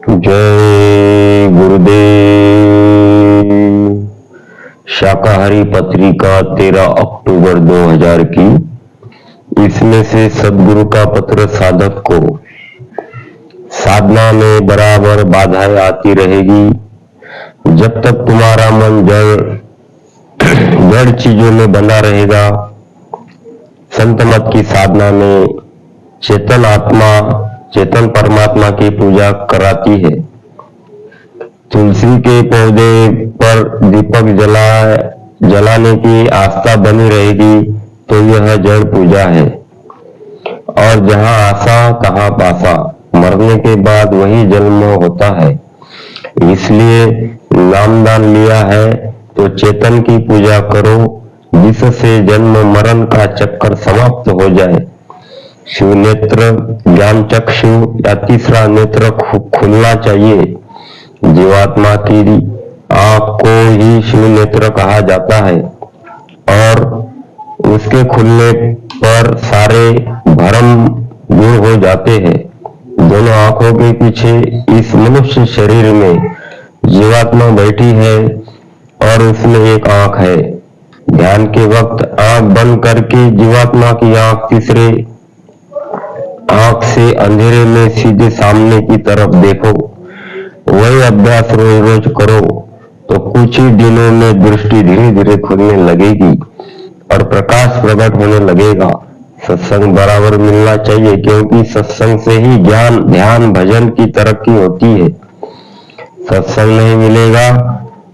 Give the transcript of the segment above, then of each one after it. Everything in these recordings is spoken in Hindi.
जय गुरुदेव। शाकाहारी पत्रिका 13 अक्टूबर 2000 की। इसमें से सदगुरु का पत्र साधक को साधना में बराबर बाधाएं आती रहेगी जब तक तुम्हारा मन जड़ चीजों में बंधा रहेगा। संत मत की साधना में चेतन आत्मा चेतन परमात्मा की पूजा कराती है। तुलसी के पौधे पर दीपक जलाने की आस्था बनी रहेगी तो यह जड़ पूजा है। और जहां आशा तहां पासा, मरने के बाद वही जन्म होता है। इसलिए नामदान लिया है तो चेतन की पूजा करो जिससे जन्म मरण का चक्कर समाप्त हो जाए। शिव नेत्र, ज्ञान चक्षु या तीसरा नेत्र खुलना चाहिए। जीवात्मा की आंख को ही शिव नेत्र कहा जाता है और उसके खुलने पर सारे भ्रम दूर हो जाते हैं। दोनों आंखों के पीछे इस मनुष्य शरीर में जीवात्मा बैठी है और उसमें एक आंख है। ध्यान के वक्त आंख बंद करके जीवात्मा की आंख तीसरे आंख से अंधेरे में सीधे सामने की तरफ देखो। वही अभ्यास रोज रोज करो तो कुछ ही दिनों में दृष्टि धीरे धीरे खुलने लगेगी और प्रकाश प्रकट होने लगेगा। सत्संग बराबर मिलना चाहिए क्योंकि सत्संग से ही ज्ञान, ध्यान, भजन की तरक्की होती है। सत्संग नहीं मिलेगा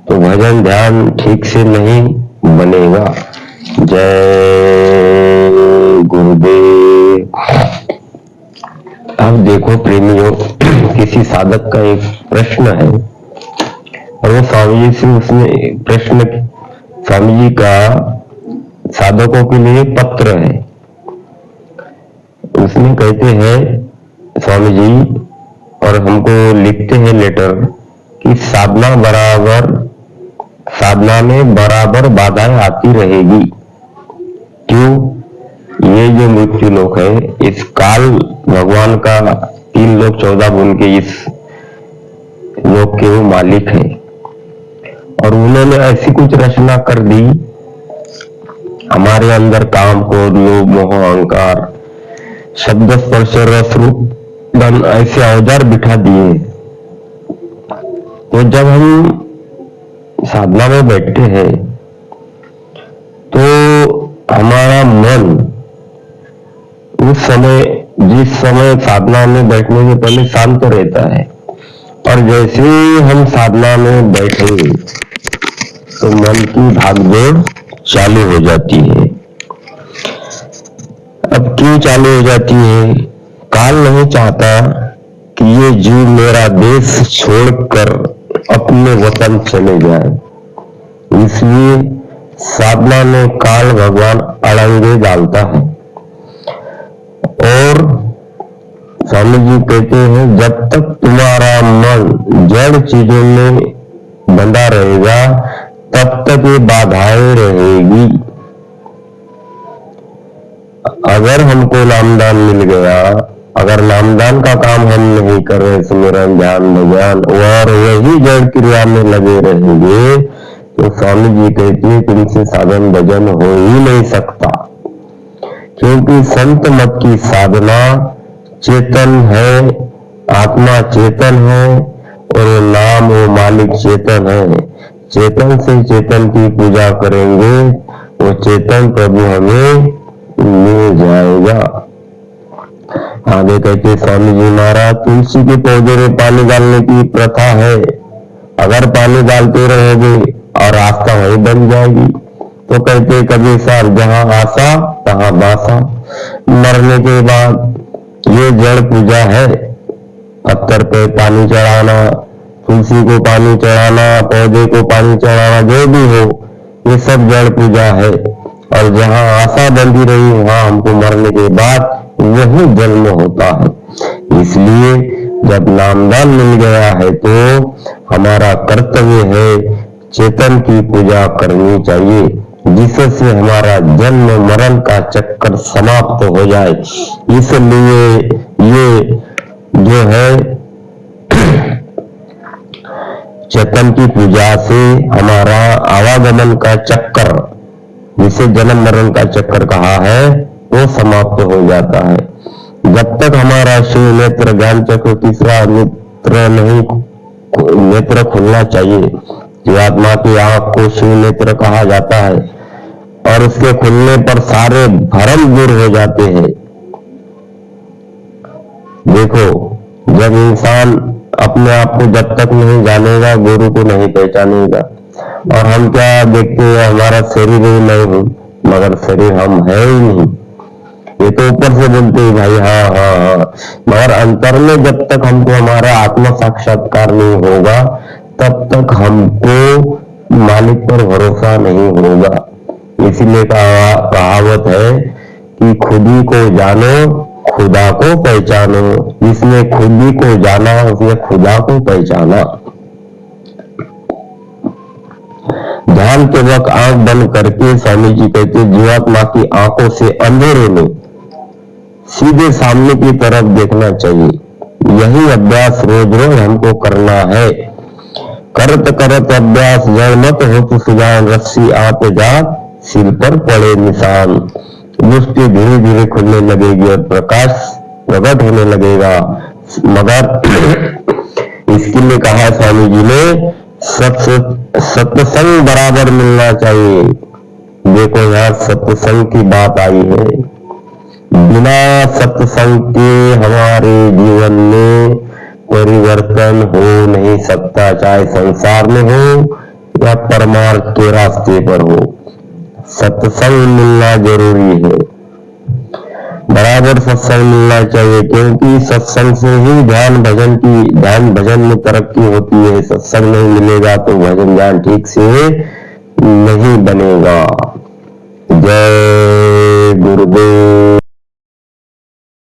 तो भजन ध्यान ठीक से नहीं बनेगा। जय गुरुदेव। अब देखो प्रेमियों, किसी साधक का एक प्रश्न है और वो स्वामी जी से उसने प्रश्न, स्वामी जी का साधकों के लिए पत्र है। उसमें कहते हैं स्वामी जी और हमको लिखते हैं लेटर कि साधना में बराबर बाधाएं आती रहेगी। क्यों? ये जो मृत्यु लोक है, इस काल भगवान का 3 लोक 14 गुण के इस लोक के वो मालिक है और उन्होंने ऐसी कुछ रचना कर दी हमारे अंदर काम, क्रोध, लोभ, मोह, अहंकार, शब्द, स्पर्श, रस, रूप, धन ऐसे औजार बिठा दिए। तो जब हम साधना में बैठते हैं तो हमारा मन जिस समय साधना में बैठने से पहले शांत रहता है और जैसे ही हम साधना में बैठे तो मन की भागदौड़ चालू हो जाती है। अब क्यों चालू हो जाती है? काल नहीं चाहता कि ये जीव मेरा देश छोड़कर अपने वतन चले जाए, इसलिए साधना में काल भगवान अड़ंगे डालता है। और स्वामी जी कहते हैं जब तक तुम्हारा मन जड़ चीजों में बंधा रहेगा तब तक ये बाधाएं रहेगी। अगर हमको नामदान मिल गया, अगर नामदान का काम हम नहीं कर रहे, सुमिरन, ध्यान, भजन और वही जड़ क्रिया में लगे रहेंगे तो स्वामी जी कहते हैं तुमसे साधन भजन हो ही नहीं सकता। क्योंकि संत मत की साधना चेतन है, आत्मा चेतन है और वो नाम, वो मालिक चेतन है। चेतन से चेतन की पूजा करेंगे वो चेतन प्रभु हमें मिल जाएगा। आगे कहते स्वामी जी महाराज, तुलसी के पौधे में पानी डालने की प्रथा है। अगर पानी डालते रहोगे और आस्था वही बन जाएगी। तो कहते कभी सर जहां आशा तहां बासा, मरने के बाद ये जड़ पूजा है। पत्थर पे पानी चढ़ाना, तुलसी को पानी चढ़ाना, पौधे को पानी चढ़ाना, जो भी हो ये सब जड़ पूजा है। और जहां आशा बंधी रही वहां हमको मरने के बाद वही जन्म होता है। इसलिए जब नामदान मिल गया है तो हमारा कर्तव्य है चेतन की पूजा करनी चाहिए जिससे हमारा जन्म मरण का चक्कर समाप्त हो जाए। इसलिए ये जो है चेतन की पूजा से हमारा आवागमन का चक्कर, जिसे जन्म मरण का चक्कर कहा है, वो समाप्त हो जाता है। जब तक हमारा शिव नेत्र, ज्ञान चक्र, तीसरा नेत्र नहीं, नेत्र खुलना चाहिए। जीवात्मा की आंख को शिव नेत्र कहा जाता है और उसके खुलने पर सारे भ्रम दूर हो जाते हैं। देखो, जब इंसान अपने आप को जब तक नहीं जानेगा, गुरु को नहीं पहचानेगा। और हम क्या देखते हैं, हमारा शरीर ही नहीं हूं, मगर शरीर हम है ही नहीं। ये तो ऊपर से बोलते हैं भाई हाँ हाँ हाँ, मगर अंतर में जब तक हमको हमारा आत्म साक्षात्कार नहीं होगा, तब तक हमको मालिक पर भरोसा नहीं होगा। इसीलिए कहावत है कि खुद ही को जानो, खुदा को पहचानो। जिसने खुद ही को जाना, उसने खुदा को पहचाना। ध्यान के वक्त आंख बंद करके स्वामी जी कहते, जीवात्मा की आंखों से अंधेरे में सीधे सामने की तरफ देखना चाहिए। यही अभ्यास रोज रोज हमको करना है। करत करत अभ्यास जड़ मत हो तो सुजान, रस्सी आप जात सिर पर पड़े निशान। दृष्टि धीरे धीरे खुलने लगेगी और प्रकाश प्रकट होने लगेगा। मगर इसके लिए कहा स्वामी जी ने, सत्संग बराबर मिलना चाहिए। देखो यहाँ सत्संग की बात आई है। बिना सत्संग के हमारे जीवन में परिवर्तन हो नहीं सकता, चाहे संसार में हो या परमार्थ के रास्ते पर हो। सत्संग मिलना जरूरी है, बराबर सत्संग मिलना चाहिए, क्योंकि सत्संग से ही ध्यान भजन में तरक्की होती है। सत्संग नहीं मिलेगा तो भजन ध्यान ठीक से नहीं बनेगा। जय गुरुदेव।